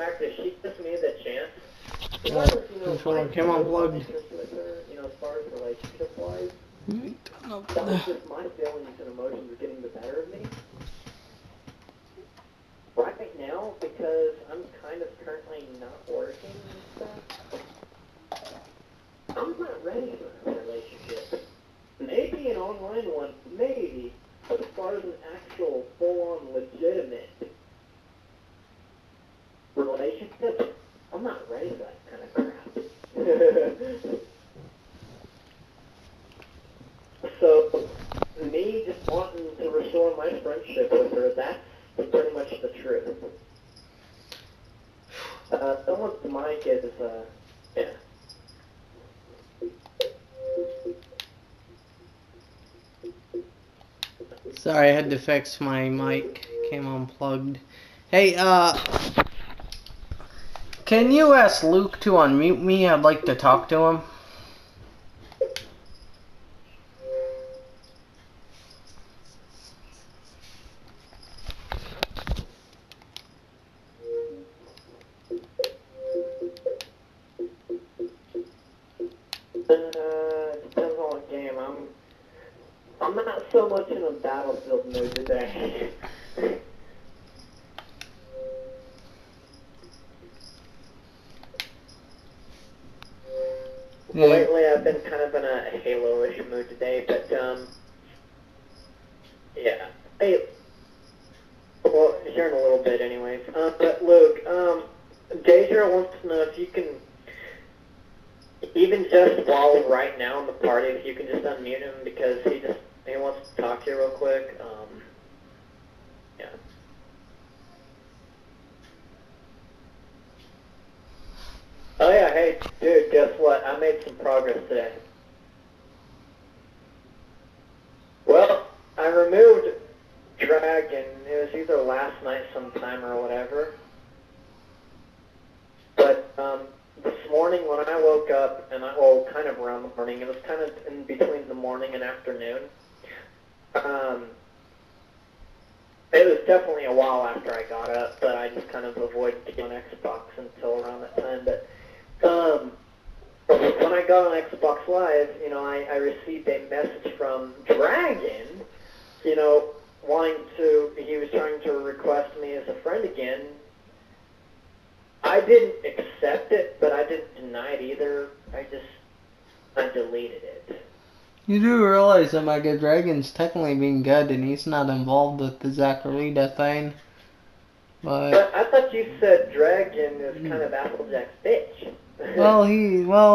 fact that she gives me the chance. Regardless, Controller came unplugged. With her, as far as relationship-wise, No. that was just my feelings and emotions getting the better of me. Right now, because I'm kind of currently not working and stuff, I'm not ready for a relationship. Maybe an online one, maybe, but as far as an actual, full-on, legitimate relationship, I'm not ready for that kind of crap. So, me just wanting to restore my friendship with her, that's pretty much the truth. Someone's mic is, yeah. Sorry, I had to fix my mic. Came unplugged. Hey, can you ask Luke to unmute me? I'd like to talk to him. Depends on what game. I'm not so much in a Battlefield mood today. Yeah. Lately, I've been kind of in a Halo-ish mood today, but, yeah. Hey, well, here in a little bit anyways. But Luke, Deidre wants to know if you can, even just while right now in the party, if you can just unmute him, because he wants to talk to you real quick. Yeah. Oh yeah, hey, dude, guess what? I made some progress today. Well, I removed Dragon. It was either last night sometime or whatever. But, this morning when I woke up, and kind of around the morning, it was kind of in between the morning and afternoon. It was definitely a while after I got up, but I just kind of avoided getting on Xbox until around that time. But, when I got on Xbox Live, I received a message from Dragon, he was trying to request me as a friend again. I didn't accept it, but I didn't deny it either. I deleted it. You do realize that my good Dragon's technically being good and he's not involved with the Zacharita thing. But I thought you said Dragon is kind of Applejack's bitch.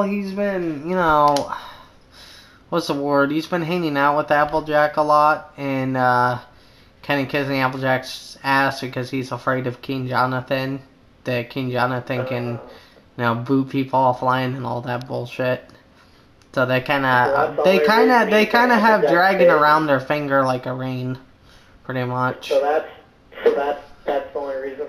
He's been, what's the word? He's been hanging out with Applejack a lot and kind of kissing Applejack's ass because he's afraid of King Jonathan. That King Jonathan can, boot people offline and all that bullshit. So they kind of have Dragon around their finger like a ring, pretty much. So that's the only reason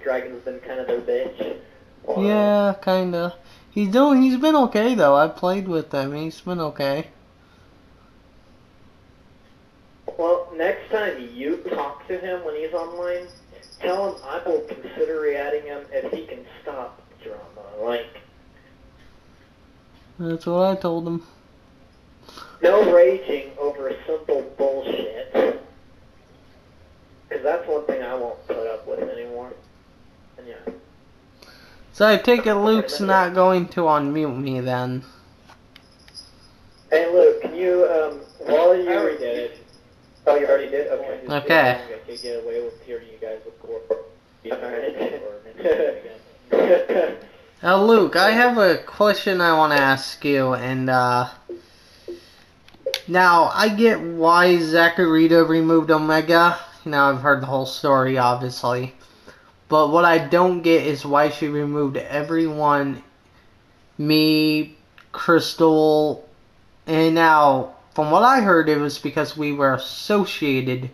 Dragon's been kind of their bitch. Or, yeah, kinda. He's been okay though. I've played with him. He's been okay. Well, next time you talk to him when he's online, tell him I will consider re-adding him if he can stop drama. That's what I told him. No raging over simple bullshit. Because that's one thing I won't put up with anymore. And yeah. So I take it Luke's not going to unmute me then. Hey Luke, can you, while you... I already did it. Oh, you already did? Okay. Okay. I could get away with hearing you guys record. Alright. Luke, I have a question I want to ask you, and now I get why Zacharita removed Omega. Now I've heard the whole story, obviously, but what I don't get is why she removed everyone, me, Crystal, and now from what I heard, it was because we were associated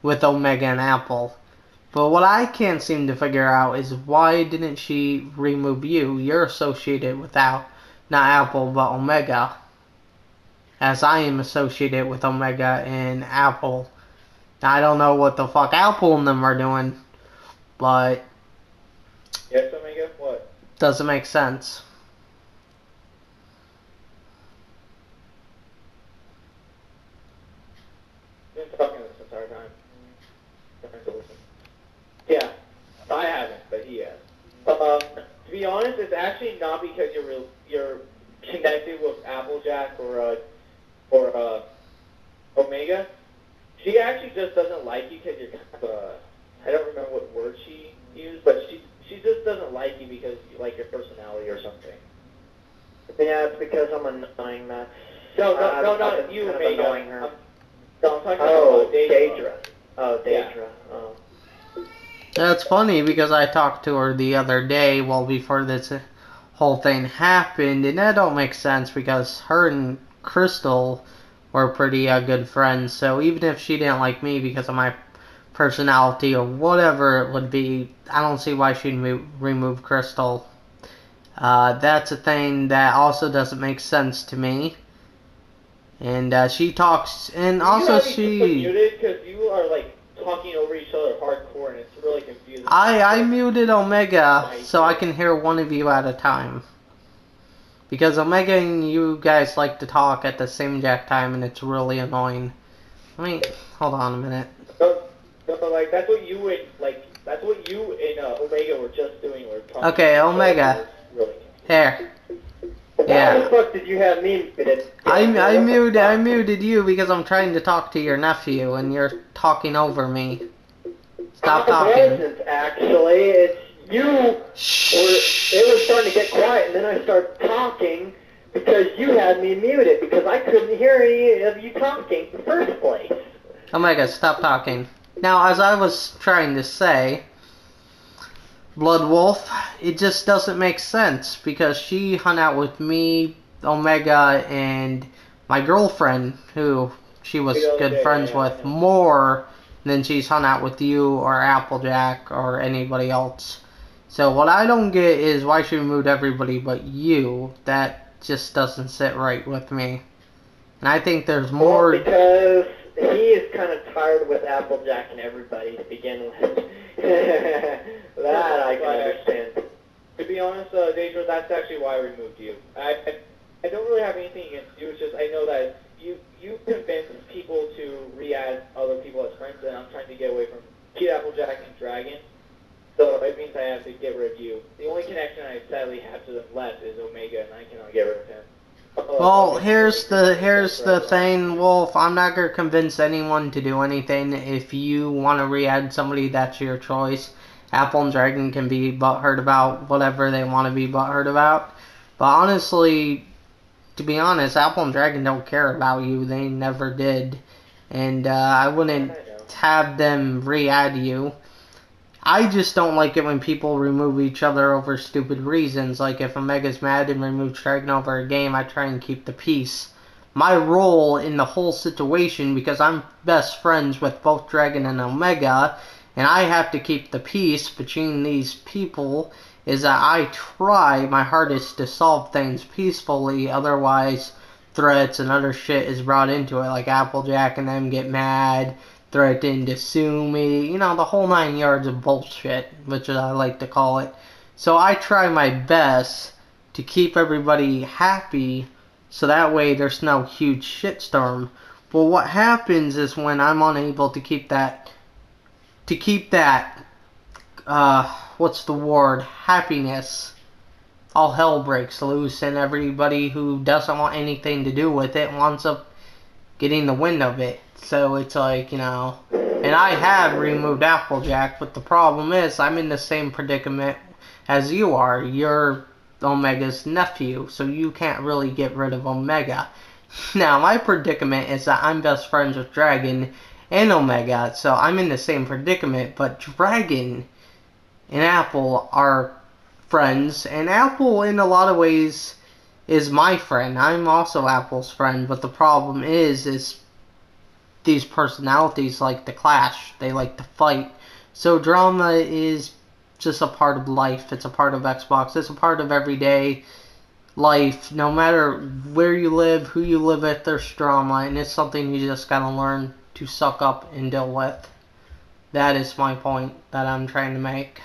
with Omega and Apple. But what I can't seem to figure out is why didn't she remove you? You're associated with not Apple, but Omega. As I am associated with Omega and Apple. I don't know what the fuck Apple and them are doing, but Yes, Omega? What? Doesn't make sense. You've been talking this entire time. Trying to listen. Yeah, I haven't, but he has. To be honest, it's actually not because you're connected with Applejack or Omega. She actually just doesn't like you because you're kind of I don't remember what word she used, but she just doesn't like you because you like your personality or something. Yeah, it's because I'm annoying, Matt. No, not you, kind of Omega. annoying her. No, I'm talking Oh, about Daedra. Oh, Daedra. Yeah. Oh. That's funny because I talked to her the other day, well, before this whole thing happened, and that don't make sense because her and Crystal were pretty good friends. So even if she didn't like me because of my personality or whatever it would be, I don't see why she'd remove Crystal. That's a thing that also doesn't make sense to me. And she talks, and also she. Muted because you are like talking over each other hardcore, and it's really confusing. I muted Omega so I can hear one of you at a time. Because Omega and you guys like to talk at the same exact time, and it's really annoying. Hold on a minute. So like that's what you and Omega were just doing. We're talking. Okay, Omega. Really Here. Why Yeah. the fuck did you have me muted? I muted you because I'm trying to talk to your nephew, and you're talking over me. Stop talking. It wasn't, actually. It's you. It was starting to get quiet, and then I started talking because you had me muted because I couldn't hear any of you talking in the first place. Omega, stop talking. Now, as I was trying to say, Blood Wolf, it just doesn't make sense because she hung out with me, Omega, and my girlfriend, who she was good friends with, more than she's hung out with you or Applejack or anybody else. So what I don't get is why she removed everybody but you. That just doesn't sit right with me. And I think there's more. Well, because he is kind of tired with Applejack and everybody to begin with. That I can understand. To be honest, Daedra, that's actually why I removed you. I don't really have anything against you. It's just I know that you convince people to re-add other people as friends, and I'm trying to get away from Kid Applejack and Dragon. So it means I have to get rid of you. The only connection I sadly have to them left is Omega, and I cannot get rid of him. Well, here's the thing, Wolf. I'm not gonna convince anyone to do anything. If you want to re-add somebody, that's your choice. Apple and Dragon can be butthurt about whatever they want to be butthurt about. But honestly, to be honest, Apple and Dragon don't care about you. They never did. And I wouldn't have them re-add you. I just don't like it when people remove each other over stupid reasons. Like if Omega's mad and removes Dragon over a game, I try and keep the peace. My role in the whole situation, because I'm best friends with both Dragon and Omega, and I have to keep the peace between these people, is that I try my hardest to solve things peacefully. Otherwise, threats and other shit is brought into it, like Applejack and them get mad, threaten to sue me, you know, the whole 9 yards of bullshit, which I like to call it. So I try my best to keep everybody happy, so that way there's no huge shitstorm. But what happens is when I'm unable to keep that, what's the word, happiness, all hell breaks loose, and everybody who doesn't want anything to do with it winds up getting the wind of it. So it's like, you know, and I have removed Applejack, but the problem is I'm in the same predicament as you are. You're Omega's nephew, so you can't really get rid of Omega. Now, my predicament is that I'm best friends with Dragon and Omega, so I'm in the same predicament, but Dragon and Apple are friends, and Apple in a lot of ways is my friend. I'm also Apple's friend, but the problem is these personalities like to clash. They like to fight. So drama is just a part of life. It's a part of Xbox. It's a part of everyday life. No matter where you live, who you live with, there's drama, and it's something you just gotta learn to suck up and deal with. That is my point that I'm trying to make.